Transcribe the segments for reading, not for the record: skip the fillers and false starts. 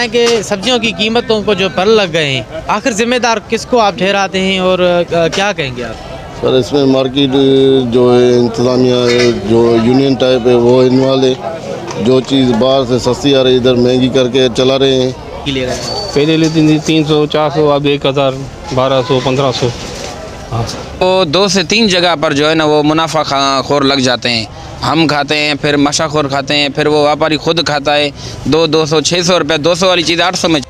कि सब्जियों की कीमतों को जो पर लग गए हैं, आखिर जिम्मेदार किसको आप ठहराते हैं और क्या कहेंगे आप? सर इसमें मार्केट जो है, इंतज़ामिया है, जो यूनियन टाइप है वो इन्वॉल्व है। जो चीज़ बाहर से सस्ती आ रही है इधर महंगी करके चला रहे हैं। पहले लेती थी 300 400, अब 1000 1200 1500। हाँ, तो 2 से 3 जगह पर जो है ना वो मुनाफा खोर लग जाते हैं। हम खाते हैं, फिर मशाखोर खाते हैं, फिर वो व्यापारी खुद खाता है। 200 600 रुपये, 200 वाली चीज़ 800 में।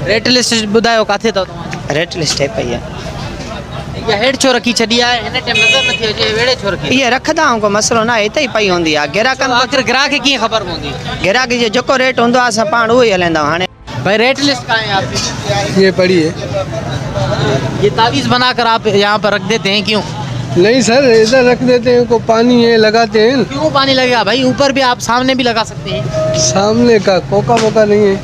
रेट लिस्ट बुधायो काथे तो रेट लिस्ट है पई या हेड छो रखी छड़ी है, इन टाइम नजर नथी अचे वेड़े छो रखी ये रखदा को मसलो ना इते ही पई होंदी आ। गिराकन आखिर ग्राहक की खबर होंदी, गिराक जो जको रेट होंदो आ सा पाण उही हलेंदा। हाने भाई रेट लिस्ट कहाँ है आपकी? ये पड़ी है। ये तावीज़ बनाकर आप यहाँ पर रख देते हैं, क्यों? नहीं सर, इधर रख देते हैं, को पानी है लगाते हैं। क्यों पानी लगेगा भाई? ऊपर भी आप सामने भी लगा सकते हैं। सामने का कोका वोका नहीं है।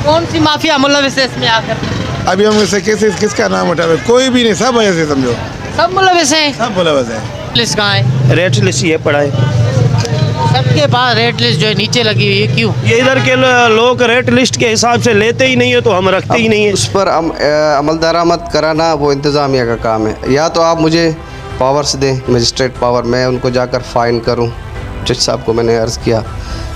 कौन सी माफिया मुलविस है इसमें आकर? अभी हम इससे किसका नाम उठावे? कोई भी नहीं, सब ऐसे समझो, सब मुलविस हैं। सब मुलविस है। लिस्ट कहाँ है? रेट लिस्ट ये पड़ा है सबके पास। रेट लिस्ट जो है नीचे लगी हुई है, क्यों? ये इधर के लोग रेट लिस्ट के हिसाब से लेते ही नहीं है, तो हम रखते ही नहीं है। उस पर अमल दरामद कराना वो इंतज़ामिया का काम है। या तो आप मुझे पावर्स दें, मजिस्ट्रेट पावर, मैं उनको जाकर फ़ाइन करूं। जज साहब को मैंने अर्ज़ किया,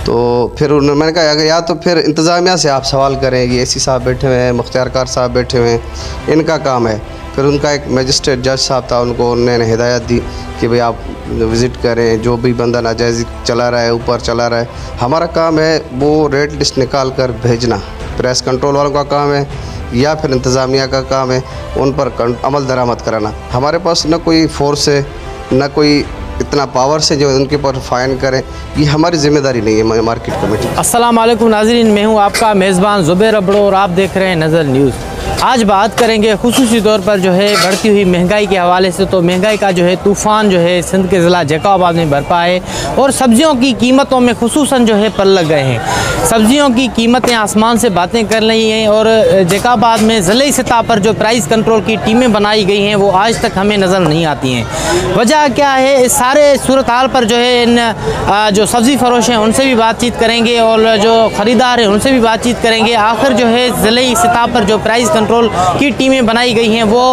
तो फिर मैंने कहा अगर या तो फिर इंतज़ामिया से आप सवाल करें। ये एसी साहब बैठे हुए हैं, मुख्तियार कार साहब बैठे हुए हैं, इनका काम है। फिर उनका एक मजिस्ट्रेट जज साहब था, उनको उन्होंने हिदायत दी कि भाई आप विज़िट करें, जो भी बंदा नाजायज़ चला रहा है, ऊपर चला रहा है। हमारा काम है वो रेट लिस्ट निकाल कर भेजना। प्रेस कंट्रोल वालों का काम है या फिर इंतज़ामिया का काम है उन पर अमल दरामद कराना। हमारे पास न कोई फोर्स है, न कोई इतना पावर से जो उनके ऊपर फ़ाइन करें, ये हमारी जिम्मेदारी नहीं है मार्केट कमेटी। अस्सलाम वालेकुम नाज़रीन, मैं हूँ आपका मेज़बान ज़ुबैर अबड़ो और आप देख रहे हैं नज़र न्यूज़। आज बात करेंगे खुसूसी तौर पर जो है बढ़ती हुई महंगाई के हवाले से। तो महंगाई का जो है तूफ़ान जो है सिंध के ज़िला जैकाबाद में बरपा है और सब्जियों की कीमतों में खुसूसन जो है पर लग गए हैं। सब्जियों की कीमतें आसमान से बातें कर रही हैं और जैकाबाद में ज़िले सतह पर जो प्राइस कंट्रोल की टीमें बनाई गई हैं वो आज तक हमें नज़र नहीं आती हैं। वजह क्या है? इस सारे सूरत हाल पर जो है इन जो सब्ज़ी फरोश हैं उनसे भी बातचीत करेंगे और जो ख़रीदार हैं उनसे भी बातचीत करेंगे। आखिर जो है ज़िले सतह पर जो प्राइस कंट्रोल की टीमें बनाई गई हैं वो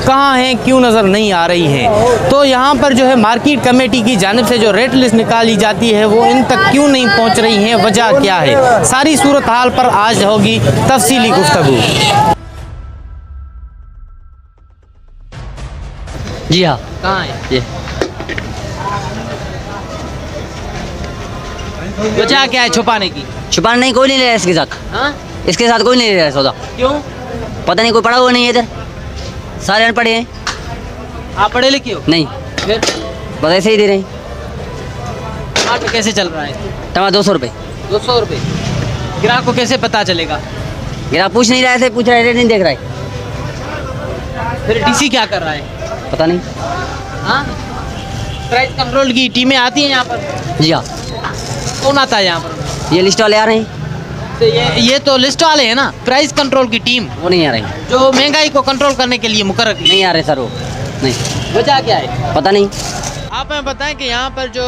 कहाँ हैं, क्यों नज़र नहीं आ रही हैं? तो यहाँ पर जो है मार्केट कमेटी की जानिब से जो रेट लिस्ट निकाली जाती है वो इन तक क्यों नहीं पहुँच रही हैं, वजह क्या है? सारी सूरत हाल पर आज होगी तफसीली गुफ्तगू। जी हाँ, कहाँ है ये वजह क्या है छुपाने की? छुपाना नहीं, कोई नहीं ले रहा इसके साथ। हाँ? इसके साथ कोई नहीं ले रहा है सौदा। क्यों? पता नहीं, कोई पढ़ा हुआ नहीं है इधर, सारे अनपढ़े हैं। आप पढ़े लिखे हो? नहीं, फिर बस ऐसे ही दे रहे हैं। टमाटर कैसे चल रहा है? टमाटर 200 रुपये। 200 रुपये। ग्राहक को कैसे पता चलेगा? गिरा पूछ नहीं रहा है, पूछ रहा है, रेट नहीं देख रहा है। फिर डीसी क्या कर रहा है? पता नहीं। हाँ? प्राइस कंट्रोल की टीमें आती हैं यहाँ पर? जी हाँ, कौन आता है यहाँ पर? ये लिस्ट वाले आ रहे हैं। तो ये तो लिस्ट वाले हैं ना, प्राइस कंट्रोल की टीम। वो नहीं आ रहे जो महंगाई को कंट्रोल करने के लिए मुकर्रर की। नहीं आ रहे सर, वो नहीं। वजह क्या है? पता नहीं। आप हमें बताएं कि यहाँ पर जो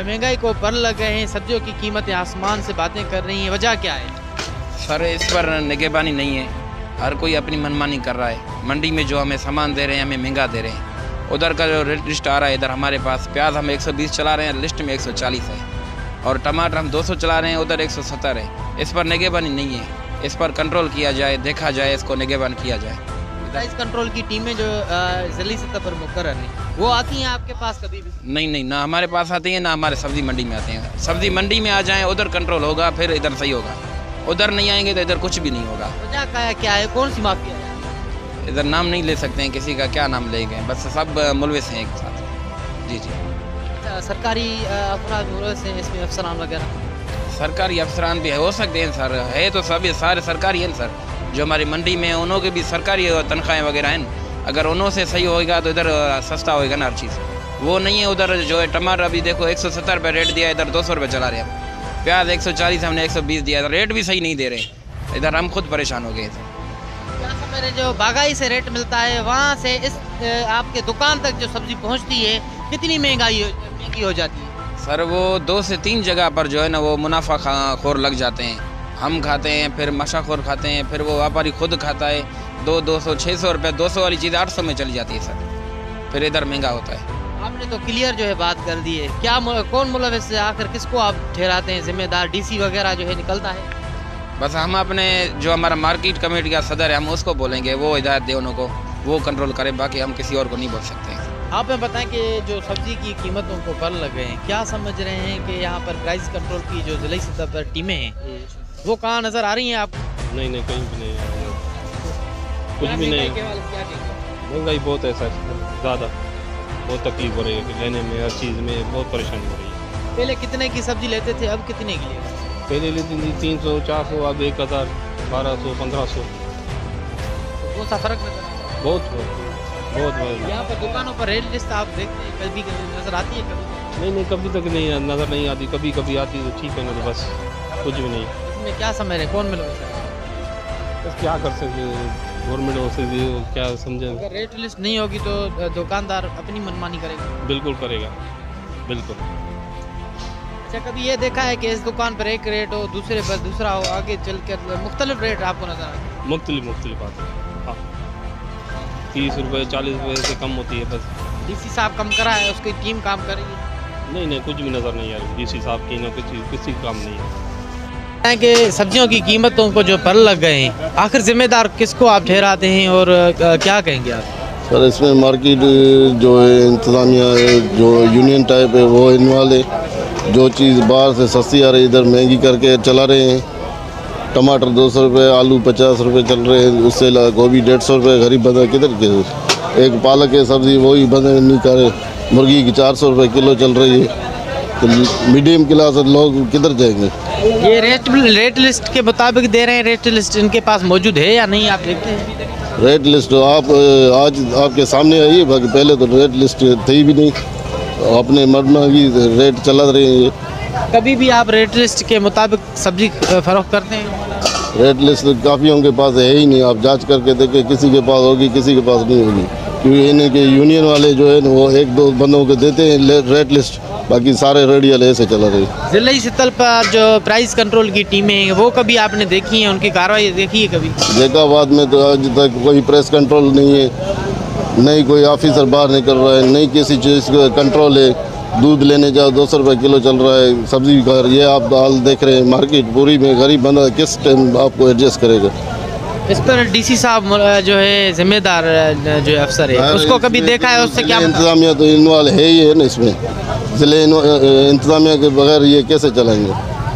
महंगाई को पर लग गए हैं, सब्जियों की कीमतें आसमान से बातें कर रही हैं, वजह क्या है? सर इस पर निगहबानी नहीं है, हर कोई अपनी मनमानी कर रहा है। मंडी में जो हमें सामान दे रहे हैं हमें महंगा दे रहे हैं। उधर का जो रेट लिस्ट आ रहा है, इधर हमारे पास प्याज हम 120 चला रहे हैं, लिस्ट में 140 है, और टमाटर हम 200 चला रहे हैं, उधर 170 है। इस पर निगहबानी नहीं है, इस पर कंट्रोल किया जाए, देखा जाए, इसको निगहबान किया जाए। प्राइस कंट्रोल की टीमें जो ज़िली सतह पर मुकर्रर हैं वो आती हैं आपके पास कभी भी? नहीं, ना हमारे पास आती हैं, ना हमारे सब्जी मंडी में आते हैं। सब्जी मंडी में आ जाएं, उधर कंट्रोल होगा, फिर इधर सही होगा। उधर नहीं आएंगे तो इधर कुछ भी नहीं होगा। वजह क्या है? कौन सी माफिया है? इधर नाम नहीं ले सकते हैं, किसी का क्या नाम ले गए, बस सब मुलविस हैं एक साथ। जी। सरकारी अफराद मुलविस हैं इसमें, अफसरान वगैरह? सरकारी अफसरान भी हो सकते हैं सर, है तो सभी सारे सरकारी हैं सर। जो हमारी मंडी में उन्हों के भी सरकारी तनख्वाहें वगैरह हैं। अगर उन्हों से सही होएगा तो इधर सस्ता होएगा ना हर चीज़। वो नहीं है, उधर जो है टमाटर अभी देखो 170 रुपये रेट दिया, इधर 200 रुपये चला रहे हैं। प्याज 140 हमने 120 दिया, रेट भी सही नहीं दे रहे, इधर हम खुद परेशान हो गए थे। मेरे जो बागाई से रेट मिलता है वहाँ से इस आपके दुकान तक जो सब्जी पहुँचती है कितनी महंगी हो जाती है? सर वो 2 से 3 जगह पर जो है ना वो मुनाफा खोर लग जाते हैं। हम खाते हैं, फिर मशाखोर खाते हैं, फिर वो व्यापारी खुद खाता है। 200 600 रुपये 200 वाली चीज़ 800 में चली जाती है सर, फिर इधर महंगा होता है। आपने तो क्लियर जो है बात कर दी है। क्या कौन मुलविस है, आखिर किसको आप ठहराते हैं जिम्मेदार? डीसी वगैरह जो है निकलता है? बस हम अपने जो हमारा मार्केट कमेटी का सदर है हम उसको बोलेंगे, वो हिदायत दे उनको, वो कंट्रोल करे, बाकी हम किसी और को नहीं बोल सकते हैं। आप हमें बताएं कि जो सब्जी की कीमतों को पर लग गए हैं, क्या समझ रहे हैं कि यहाँ पर प्राइस कंट्रोल की जो जिला सतह पर टीमें हैं वो कहाँ नज़र आ रही हैं आपको? नहीं नहीं, कहीं भी नहीं आ रही है। कुछ भी नहीं। महंगाई बहुत है सर, ज़्यादा बहुत तकलीफ हो रही है लेने में, हर चीज़ में बहुत परेशानी हो रही है। पहले कितने की सब्जी लेते थे, अब कितने की लेते हैं? पहले लेती थी 300 400, अब 1000 1200 1500। वो सा फर्क नजर आता है? बहुत यहाँ पर दुकानों पर रेट लिस्ट आप देखते हैं, कभी नजर आती है? कभी नहीं, कभी तक नहीं नज़र नहीं आती, कभी कभी आती तो ठीक है ना, तो बस कुछ भी नहीं। इसमें क्या समझ रहे हैं, कौन मिल बस क्या कर सकते, गवर्नमेंट हो सकती है, क्या समझें। अगर रेट लिस्ट नहीं होगी तो दुकानदार अपनी मनमानी करेगा? बिल्कुल करेगा, बिल्कुल। अच्छा, कभी ये देखा है कि इस दुकान पर एक रेट हो, दूसरे पर दूसरा हो, आगे चल कर मुख्तलिफ रेट आपको नजर आए? मुख्तलिफ बात है। हाँ, 30 रुपये 40 रुपये से कम होती है बस। डीसी साहब कम करा है, उसकी टीम काम कर रही है? नहीं, कुछ भी नज़र नहीं आ रही डीसी साहब की, ना किसी काम नहीं है। कि सब्जियों की कीमतों को जो पर लग गए हैं, आखिर जिम्मेदार किसको आप ठहराते हैं और क्या कहेंगे आप? सर इसमें मार्केट जो है इंतज़ामिया जो यूनियन टाइप है वो इन्वॉल्व है। जो चीज़ बाहर से सस्ती आ रही है इधर महंगी करके चला रहे हैं। टमाटर 200 रुपये, आलू 50 रुपये चल रहे हैं, उससे गोभी 150 रुपये। गरीब बंदा किधर के? एक पालक है सब्ज़ी वही बंदे नहीं करे, मुर्गी की 400 रुपये किलो चल रही है, तो मीडियम क्लास लोग किधर जाएंगे? ये रेट लिस्ट के मुताबिक दे रहे हैं, रेट लिस्ट इनके पास मौजूद है या नहीं, आप देखते हैं? रेट लिस्ट आप आज आपके सामने आई है, बाकी पहले तो रेट लिस्ट थी भी नहीं, अपने मर्जी रेट चला रहे हैं। कभी भी आप रेट लिस्ट के मुताबिक सब्जी फरोख्त करते हैं? रेट लिस्ट काफ़ियों के पास है ही नहीं, आप जांच करके देखें, किसी के पास होगी किसी के पास नहीं होगी, क्योंकि इनके यूनियन वाले जो है वो 1-2 बंदों को देते हैं रेट लिस्ट, बाकी सारे रेडियल ऐसे चला रहे। जिला सतह पर जो प्राइस कंट्रोल की टीमें हैं वो कभी आपने देखी हैं, उनकी कार्रवाई देखी है कभी? जैकाबाद में तो आज तक कोई प्रेस कंट्रोल नहीं है, नहीं कोई ऑफिसर बाहर निकल रहा है, नहीं किसी चीज़ का कंट्रोल है। दूध लेने जाओ 200 रुपये किलो चल रहा है, सब्जी का ये आप हाल देख रहे हैं। मार्केट पूरी में गरीब बंदा किस टाइम आपको एडजस्ट करेगा? इस पर डीसी साहब जो है जिम्मेदार जो अफसर है उसको कभी देखा है, उससे क्या इंतजामिया तो इन्वॉल्व है ही है ना इसमें। जिले इंतजामिया के बगैर ये कैसे चलाएंगे?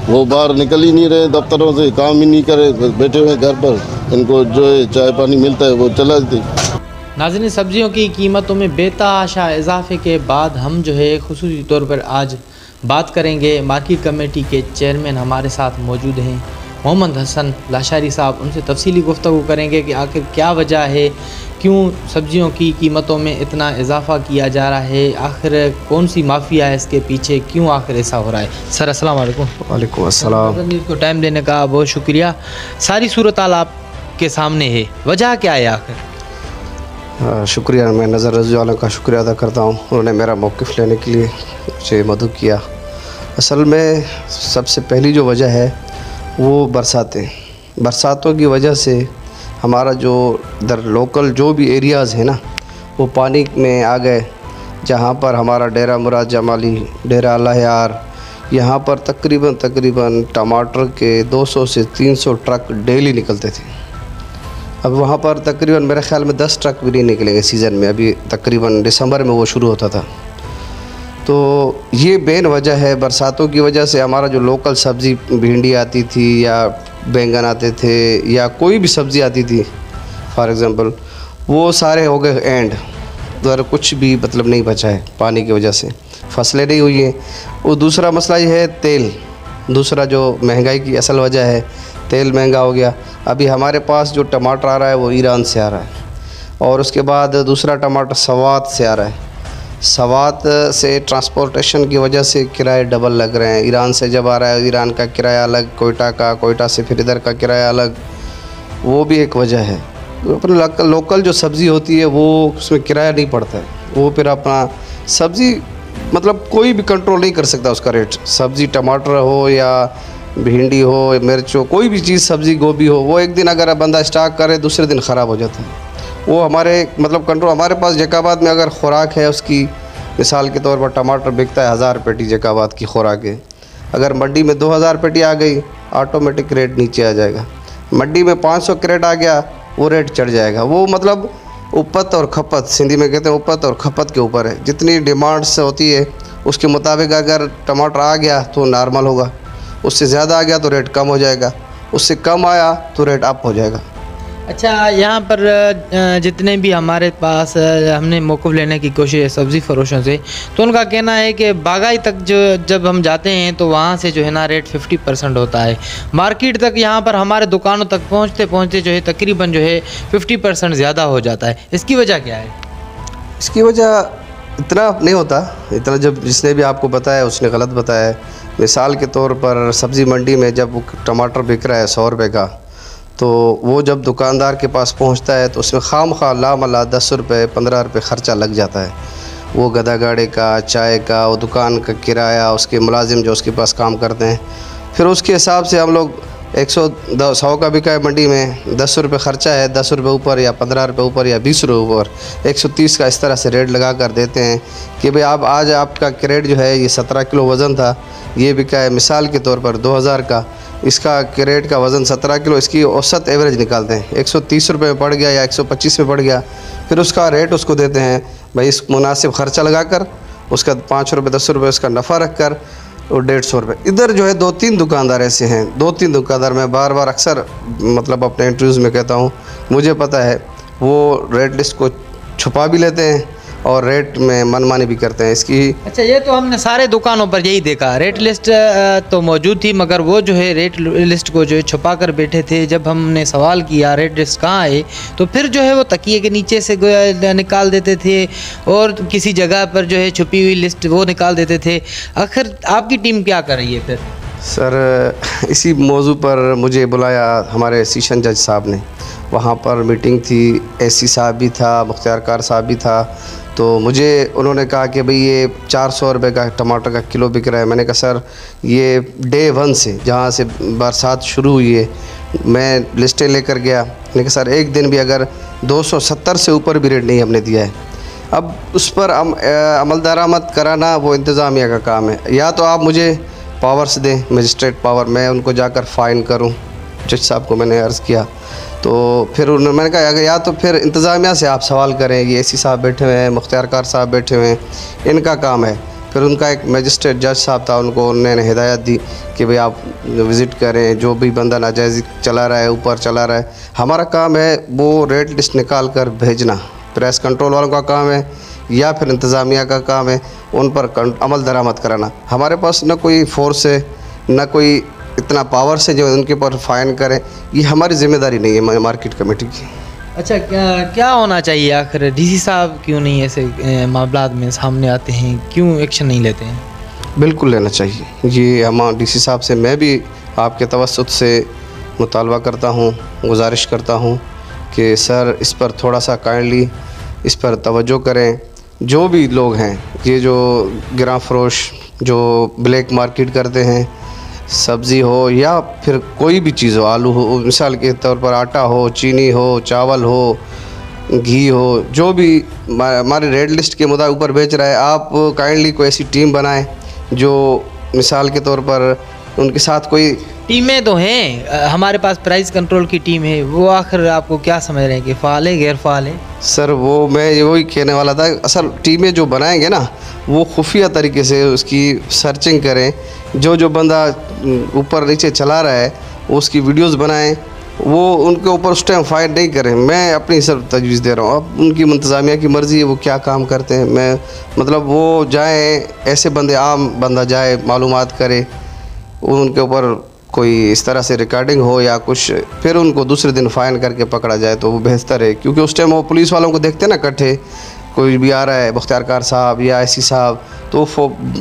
वो बाहर निकल ही नहीं रहे, दफ्तरों से काम ही नहीं करे, बैठे हुए घर पर, इनको जो है चाय पानी मिलता है वो चला देते। नाज़रीन, सब्जियों की कीमतों में बेतहाशा इजाफे के बाद हम जो है खुसूसी तौर पर आज बात करेंगे। मार्केट कमेटी के चेयरमैन हमारे साथ मौजूद हैं मोहम्मद हसन लाशारी साहब, उनसे तफसीली गुफ्तगू करेंगे कि आखिर क्या वजह है, क्यों सब्जियों की कीमतों में इतना इजाफा किया जा रहा है, आखिर कौन सी माफिया है इसके पीछे, क्यों आखिर ऐसा हो रहा है। सर अस्सलाम वालेकुम। वालेकुम अस्सलाम। न्यूज़ को टाइम देने का बहुत शुक्रिया। सारी सूरत हाल आपके सामने है, वजह क्या है आखिर? शुक्रिया, मैं नज़र रज़ी वालों का शुक्रिया अदा करता हूँ, उन्होंने मेरा मौक़िफ़ लेने के लिए मुझे मदद किया। असल में सबसे पहली जो वजह है वो बरसातों की वजह से हमारा जो इधर लोकल जो भी एरियाज़ हैं ना वो पानी में आ गए। जहाँ पर हमारा डेरा मुराद जमाली, डेरा अल्लाहयार, यहाँ पर तकरीबन टमाटर के 200 से 300 ट्रक डेली निकलते थे। अब वहाँ पर तकरीबन मेरे ख़्याल में 10 ट्रक भी नहीं निकलेंगे सीज़न में, अभी तकरीबन दिसंबर में वो शुरू होता था। तो ये मेन वजह है, बरसातों की वजह से हमारा जो लोकल सब्ज़ी भिंडी आती थी या बैंगन आते थे या कोई भी सब्ज़ी आती थी फॉर एग्ज़ाम्पल, वो सारे हो गए एंड, तो कुछ भी मतलब नहीं बचा है पानी की वजह से, फसलें नहीं हुई हैं। वो दूसरा मसला ये है तेल, दूसरा जो महंगाई की असल वजह है, तेल महंगा हो गया। अभी हमारे पास जो टमाटर आ रहा है वो ईरान से आ रहा है, और उसके बाद दूसरा टमाटर सवात से आ रहा है। सवात से ट्रांसपोर्टेशन की वजह से किराए डबल लग रहे हैं। ईरान से जब आ रहा है ईरान का किराया अलग, कोयटा से फिर इधर का किराया अलग, वो भी एक वजह है। अपने लोकल जो सब्ज़ी होती है वो उसमें किराया नहीं पड़ता है, वो फिर अपना सब्ज़ी मतलब कोई भी कंट्रोल नहीं कर सकता उसका रेट। सब्ज़ी टमाटर हो या भिंडी हो, मिर्च हो, कोई भी चीज़, सब्ज़ी गोभी हो, वो एक दिन अगर बंदा स्टॉक करे दूसरे दिन ख़राब हो जाता है। वो हमारे मतलब कंट्रोल, हमारे पास जैकाबाद में अगर खुराक है उसकी, मिसाल के तौर पर टमाटर बिकता है 1000 पेटी जैकाबाद की खुराक है, अगर मंडी में 2000 पेटी आ गई ऑटोमेटिक रेट नीचे आ जाएगा। मंडी में 500 क्रेट आ गया वो रेट चढ़ जाएगा। वो मतलब उपत और खपत, सिंधी में कहते हैं उपत और खपत के ऊपर है। जितनी डिमांड्स होती है उसके मुताबिक अगर टमाटर आ गया तो नॉर्मल होगा, उससे ज़्यादा आ गया तो रेट कम हो जाएगा, उससे कम आया तो रेट अप हो जाएगा। अच्छा, यहाँ पर जितने भी हमारे पास हमने मौक़िफ़ लेने की कोशिश है सब्ज़ी फ़रोशों से, तो उनका कहना है कि बागाई तक जो जब हम जाते हैं तो वहाँ से जो है ना रेट 50% होता है, मार्केट तक यहाँ पर हमारे दुकानों तक पहुँचते पहुँचते जो है तकरीबन जो है 50% ज़्यादा हो जाता है। इसकी वजह क्या है? इसकी वजह इतना नहीं होता, इतना जब जिसने भी आपको बताया उसने गलत बताया है। मिसाल के तौर पर सब्ज़ी मंडी में जब टमाटर बिक रहा है 100 रुपये का, तो वो जब दुकानदार के पास पहुंचता है तो उसमें खामखा लामला 10 रुपये 15 रुपये ख़र्चा लग जाता है। वो गधा गाड़ी का, चाय का, वो दुकान का किराया, उसके मुलाजिम जो उसके पास काम करते हैं, फिर उसके हिसाब से हम लोग 100 का बिका है मंडी में, 10 रुपये ख़र्चा है, 10 रुपये ऊपर या 15 रुपये ऊपर या 20 रुपये ऊपर 130 का इस तरह से रेट लगा कर देते हैं कि भाई आप आज आपका क्रेट जो है ये 17 किलो वज़न था, ये बिका है मिसाल के तौर पर 2000 का, इसका क्रेट का वज़न 17 किलो, इसकी औसत एवरेज निकालते हैं, 130 रुपये में पड़ गया या 125 में पड़ गया, फिर उसका रेट उसको देते हैं भाई इस मुनासिब ख़र्चा लगा कर, उसका 5 रुपये 10 रुपये उसका नफ़ा रख कर और 150 रुपये। इधर जो है 2-3 दुकानदार ऐसे हैं, 2-3 दुकानदार, मैं बार बार अक्सर मतलब अपने इंटरव्यूज़ में कहता हूँ, मुझे पता है वो रेट लिस्ट को छुपा भी लेते हैं और रेट में मनमानी भी करते हैं इसकी। अच्छा, ये तो हमने सारे दुकानों पर यही देखा, रेट लिस्ट तो मौजूद थी मगर वो जो है रेट लिस्ट को जो है छुपा कर बैठे थे। जब हमने सवाल किया रेट लिस्ट कहाँ है, तो फिर जो है वो तकिए के नीचे से निकाल देते थे और किसी जगह पर जो है छुपी हुई लिस्ट वो निकाल देते थे। आखिर आपकी टीम क्या कर रही है फिर? सर, इसी मौजू पर मुझे बुलाया हमारे सेशन जज साहब ने, वहाँ पर मीटिंग थी, एसी साहब भी था, मुख्तियार कार साहब भी था, तो मुझे उन्होंने कहा कि भाई ये 400 रुपये का टमाटर का किलो बिक रहा है। मैंने कहा सर ये डे 1 से जहाँ से बरसात शुरू हुई है मैं लिस्टें लेकर गया, मैंने कहा सर एक दिन भी अगर 270 से ऊपर भी रेट नहीं हमने दिया है। अब उस पर अमल दरामद कराना वो इंतज़ामिया का काम है, या तो आप मुझे पावर्स दें, मजिस्ट्रेट पावर, मैं उनको जाकर फ़ाइन करूं। जज साहब को मैंने अर्ज़ किया तो फिर उन्होंने, मैंने कहा या तो फिर इंतज़ामिया से आप सवाल करें, ये एसी साहब बैठे हुए हैं, मुख्तियार कार साहब बैठे हुए हैं, इनका काम है। फिर उनका एक मजिस्ट्रेट जज साहब था, उनको उन्होंने हिदायत दी कि भाई आप विज़िट करें, जो भी बंदा नाजायज़ चला रहा है, ऊपर चला रहा है, हमारा काम है वो रेट लिस्ट निकाल कर भेजना। प्रेस कंट्रोल वालों का काम है या फिर इंतज़ामिया का काम है उन पर अमल दरामद कराना। हमारे पास न कोई फोर्स है न कोई इतना पावर से जो उनके ऊपर फ़ाइन करें, ये हमारी ज़िम्मेदारी नहीं है मार्केट कमेटी की। अच्छा, क्या होना चाहिए आखिर? डीसी साहब क्यों नहीं ऐसे मामलात में सामने आते हैं, क्यों एक्शन नहीं लेते हैं? बिल्कुल लेना चाहिए। ये हम डीसी साहब से मैं भी आपके तवस्सुत से मुतालबा करता हूँ, गुजारिश करता हूँ कि सर इस पर थोड़ा सा काइंडली इस पर तवज्जो करें। जो भी लोग हैं, ये जो गिरा फरोश जो ब्लैक मार्केट करते हैं, सब्ज़ी हो या फिर कोई भी चीज़ हो, आलू हो, मिसाल के तौर पर आटा हो, चीनी हो, चावल हो, घी हो, जो भी हमारे रेट लिस्ट के मुताबिक ऊपर बेच रहा है, आप काइंडली कोई ऐसी टीम बनाएं जो मिसाल के तौर पर उनके साथ कोई टीमें तो हैं, हमारे पास प्राइस कंट्रोल की टीम है, वो आखिर आपको क्या समझ रहे हैं कि फ़ाल है गैर फ़ाल है? सर वो मैं वही कहने वाला था, असल टीमें जो बनाएंगे ना वो खुफिया तरीके से उसकी सर्चिंग करें, जो बंदा ऊपर नीचे चला रहा है उसकी वीडियोस बनाएं, वो उनके ऊपर उस टाइम फाइट नहीं करें। मैं अपनी सर तजवीज़ दे रहा हूँ, अब उनकी इंतज़ामिया की मर्ज़ी है वो क्या काम करते हैं। मैं मतलब वो जाएँ, ऐसे बंदे, आम बंदा जाए मालूमात करे, उनके ऊपर कोई इस तरह से रिकॉर्डिंग हो या कुछ, फिर उनको दूसरे दिन फ़ाइन करके पकड़ा जाए तो वो बेहतर है, क्योंकि उस टाइम वो पुलिस वालों को देखते ना इकट्ठे, कोई भी आ रहा है, मुख्तार कार साहब या ऐसी साहब, तो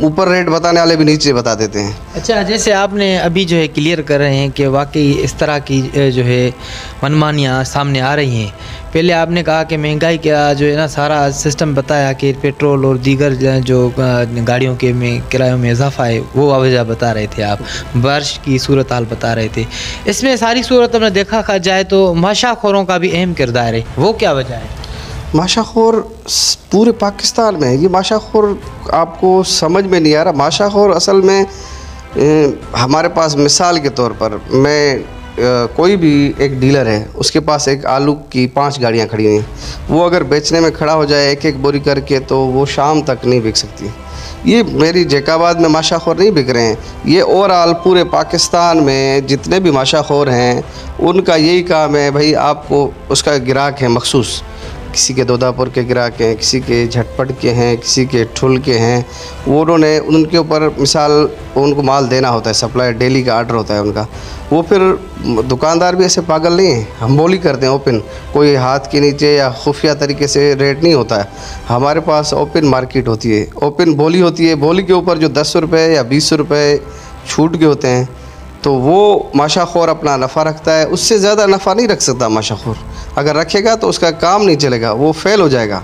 ऊपर रेट बताने वाले भी नीचे बता देते हैं। अच्छा, जैसे आपने अभी जो है क्लियर कर रहे हैं कि वाकई इस तरह की जो है मनमानियाँ सामने आ रही हैं। पहले आपने कहा कि महंगाई का जो है ना सारा सिस्टम बताया कि पेट्रोल और दीगर जो गाड़ियों के में किरायों में इजाफा है वो वजह बता रहे थे, आप बारिश की सूरत हाल बता रहे थे। इसमें सारी सूरत में देखा जाए तो माशाखोरों का भी अहम किरदार है, वो क्या वजह है? माशाखोर पूरे पाकिस्तान में है। ये माशाखोर आपको समझ में नहीं आ रहा। माशाखोर असल में हमारे पास मिसाल के तौर पर मैं कोई भी एक डीलर है, उसके पास एक आलू की 5 गाड़ियाँ खड़ी हुई हैं, वो अगर बेचने में खड़ा हो जाए एक एक बोरी करके तो वो शाम तक नहीं बिक सकती। ये मेरी जैकाबाद में माशाखोर नहीं बिक रहे हैं, ये ओवरऑल पूरे पाकिस्तान में जितने भी माशाखोर हैं उनका यही काम है भाई, आपको उसका ग्राहक है मखसूस। किसी के दोदापुर के ग्राहक हैं, किसी के झटपट के हैं, किसी के ठुल के हैं। वो उन्होंने उनके ऊपर मिसाल उनको माल देना होता है, सप्लाई डेली का आर्डर होता है उनका। वो फिर दुकानदार भी ऐसे पागल नहीं है, हम बोली करते हैं ओपन, कोई हाथ के नीचे या खुफिया तरीके से रेट नहीं होता है। हमारे पास ओपन मार्केट होती है, ओपन बोली होती है। बोली के ऊपर जो 10 रुपये या 20 रुपये छूट के होते हैं तो वो माशाखोर अपना नफ़ा रखता है, उससे ज़्यादा नफ़ा नहीं रख सकता माशाखोर। अगर रखेगा तो उसका काम नहीं चलेगा, वो फेल हो जाएगा।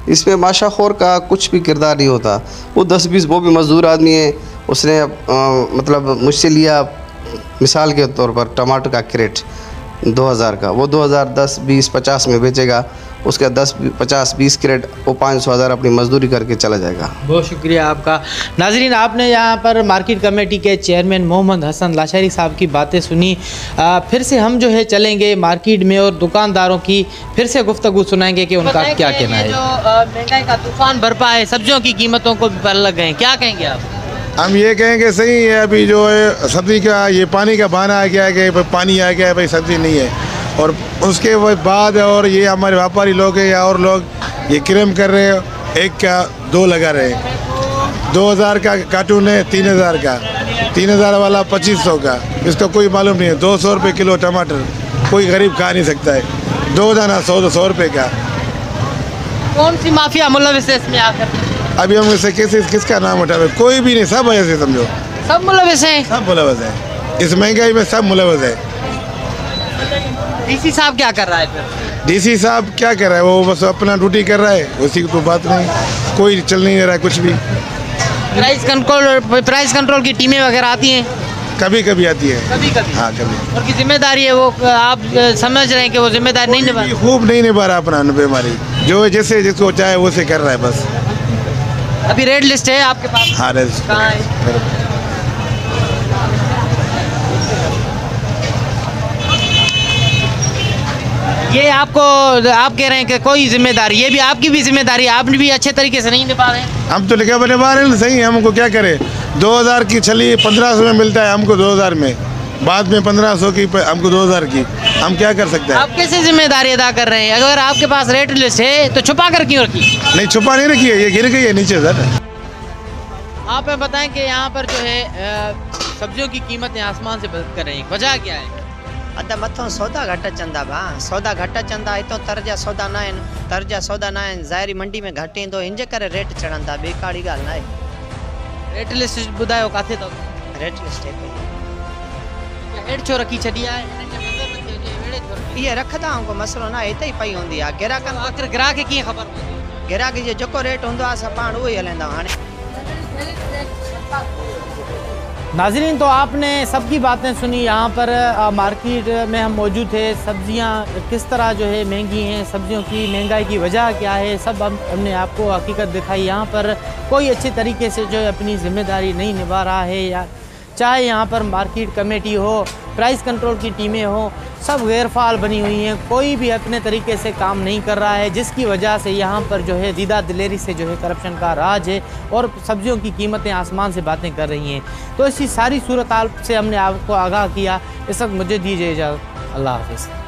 इसमें माशाखोर का कुछ भी किरदार नहीं होता। वो 10-20 वो भी मज़दूर आदमी है, उसने मतलब मुझसे लिया मिसाल के तौर पर टमाटर का क्रेट 2000 का, वो 2000 10 20 50 में बेचेगा, उसका 10 50 20 क्रेट वो 500 हज़ार अपनी मजदूरी करके चला जाएगा। बहुत शुक्रिया आपका। नाजरीन, आपने यहाँ पर मार्केट कमेटी के चेयरमैन मोहम्मद हसन लाशारी साहब की बातें सुनी। फिर से हम जो है चलेंगे मार्केट में और दुकानदारों की फिर से गुफ्तगू सुनाएंगे कि उनका क्या कहना है। जो महंगाई का तूफान बरपा है, सब्जियों की कीमतों को भी पर लग गए, क्या कहेंगे आप? हम ये कहेंगे सही है, अभी जो है सब्ज़ी का ये पानी का बहाना आ गया है कि पानी आ गया है, भाई सब्ज़ी नहीं है। और उसके बाद और ये हमारे व्यापारी लोग हैं या और लोग ये क्लेम कर रहे हैं, एक का 2 लगा रहे हैं। 2000 का कार्टून है, 3000 का, 3000 वाला 2500 का। इसका कोई मालूम नहीं है। 200 रुपये किलो टमाटर कोई गरीब खा नहीं सकता है। 2 दाना 100 रुपये का। कौन सी माफिया मुलविस है इसमें आकर? अभी हम इसे किसका नाम उठावे? कोई भी नहीं, सब ऐसे समझो, सब मुलविस हैं। सब मुलविस है इस महंगाई में, सब मुलविस है। डीसी साहब क्या कर रहा है फिर? डीसी साहब क्या कर रहा है? वो बस अपना ड्यूटी कर रहा है, उसी की तो बात नहीं, कोई चल नहीं रहा है कुछ भी। प्राइस कंट्रोल की टीमें वगैरह आती हैं? कभी कभी आती है, कभी कभी। हाँ कभी। और की जिम्मेदारी है वो, आप समझ रहे हैं कि वो जिम्मेदारी नहीं निभा, खूब नहीं निभा रहा अपना बीमारी, जो जैसे जिसको चाहे वो से कर रहा है बस। अभी रेड लिस्ट है आपके पास? हाँ, रेड लिस्ट कहाँ है? ये आपको, आप कह रहे हैं कि कोई जिम्मेदारी, ये भी आपकी भी जिम्मेदारी, आपने भी अच्छे तरीके से नहीं निभा रहे हैं। हम तो लिखा निभा रहे हैं, सही, हमको क्या करें। 2000 की छली 1500 में मिलता है हमको, 2000 में, बाद में 1500 की हमको 2000 की, हम क्या कर सकते हैं? आप कैसे जिम्मेदारी अदा कर रहे हैं? अगर आपके पास रेट लिस्ट है तो छुपा कर क्यों रखी? नहीं, छुपा नहीं रखी है, ये गिर गई है नीचे सर। आप हमें बताएं कि यहाँ पर जो है सब्जियों की कीमतें आसमान से बदल कर रही हैं, वजह क्या है? अद मथों सौदा घट चंदा भा, सौदा घट चंदा, इतो तर्जा सौदा ना आहिनि, तर्जा सौदा ना आहिनि, ज़ाहिरी मंडी में घटि ईंदो, हिन जे करे रेट चढ़ंदा, ॿी काड़ी ॻाल्हि न आहे। रेट लिस्ट ॿुधायो किथे अथव? रेट लिस्ट हेठि छो रखी छॾी आहे? इहे रखंदा आहियूं, को मसइलो न आहे, हिते ई पई हूंदी आहे। ग्राहकनि आख़िर ग्राहक खे कीअं ख़बर पवंदी? ग्राहक जो जेको रेट हूंदो आहे असां पाण उहो ई हलाईंदा आहियूं। हाणे नाज़रीन, तो आपने सबकी बातें सुनी। यहाँ पर मार्केट में हम मौजूद थे, सब्जियाँ किस तरह जो है महंगी हैं, सब्जियों की महंगाई की वजह क्या है, सब हमने आपको हकीकत दिखाई। यहाँ पर कोई अच्छे तरीके से जो है अपनी ज़िम्मेदारी नहीं निभा रहा है, या चाहे यहाँ पर मार्केट कमेटी हो, प्राइस कंट्रोल की टीमें हो, सब गैरफाल बनी हुई हैं, कोई भी अपने तरीके से काम नहीं कर रहा है, जिसकी वजह से यहाँ पर जो है दीदा दिलेरी से जो है करप्शन का राज है और सब्जियों की कीमतें आसमान से बातें कर रही हैं। तो इसी सारी सूरत हाल से हमने आपको आगाह किया। इस वक्त मुझे दीजिए इजाज़त। अल्लाह हाफ़िज़।